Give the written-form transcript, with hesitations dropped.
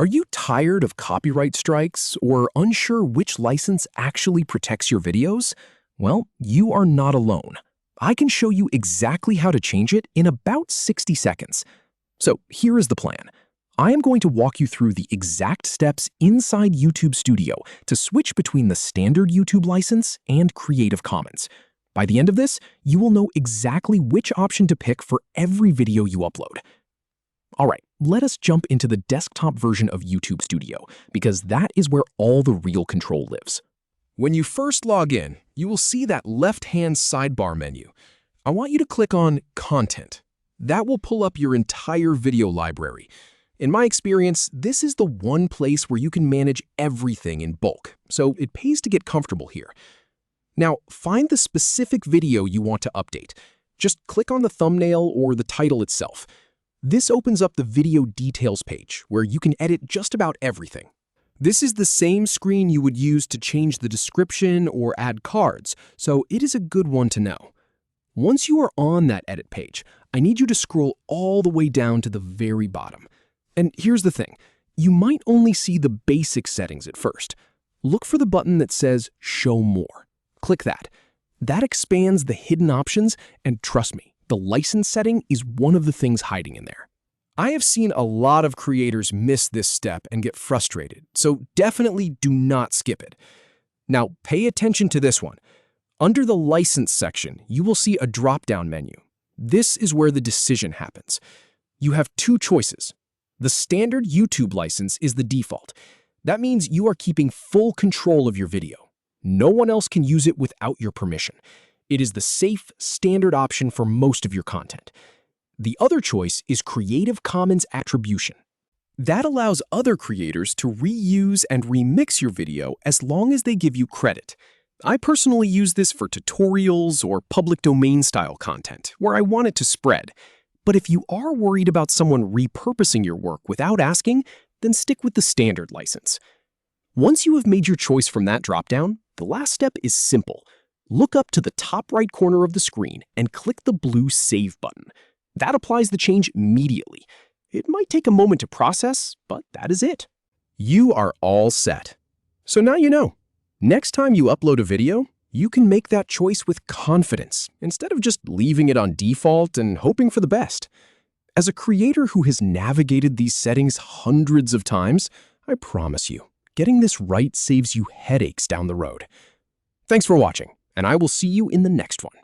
Are you tired of copyright strikes or unsure which license actually protects your videos? Well, you are not alone. I can show you exactly how to change it in about 60 seconds. So here is the plan. I am going to walk you through the exact steps inside YouTube Studio to switch between the standard YouTube license and Creative Commons. By the end of this, you will know exactly which option to pick for every video you upload. All right, let us jump into the desktop version of YouTube Studio, because that is where all the real control lives. When you first log in, you will see that left-hand sidebar menu. I want you to click on Content. That will pull up your entire video library. In my experience, this is the one place where you can manage everything in bulk, so it pays to get comfortable here. Now, find the specific video you want to update. Just click on the thumbnail or the title itself. This opens up the video details page, where you can edit just about everything. This is the same screen you would use to change the description or add cards, so it is a good one to know. Once you are on that edit page, I need you to scroll all the way down to the very bottom. And here's the thing, you might only see the basic settings at first. Look for the button that says Show More. Click that. That expands the hidden options, and trust me, the license setting is one of the things hiding in there. I have seen a lot of creators miss this step and get frustrated, so definitely do not skip it. Now, pay attention to this one. Under the license section, you will see a drop-down menu. This is where the decision happens. You have two choices. The standard YouTube license is the default. That means you are keeping full control of your video. No one else can use it without your permission. It is the safe, standard option for most of your content. The other choice is Creative Commons Attribution. That allows other creators to reuse and remix your video as long as they give you credit. I personally use this for tutorials or public domain style content, where I want it to spread. But if you are worried about someone repurposing your work without asking, then stick with the standard license. Once you have made your choice from that dropdown, the last step is simple. Look up to the top right corner of the screen and click the blue Save button. That applies the change immediately. It might take a moment to process, but that is it. You are all set. So now you know. Next time you upload a video, you can make that choice with confidence instead of just leaving it on default and hoping for the best. As a creator who has navigated these settings hundreds of times, I promise you, getting this right saves you headaches down the road. Thanks for watching, and I will see you in the next one.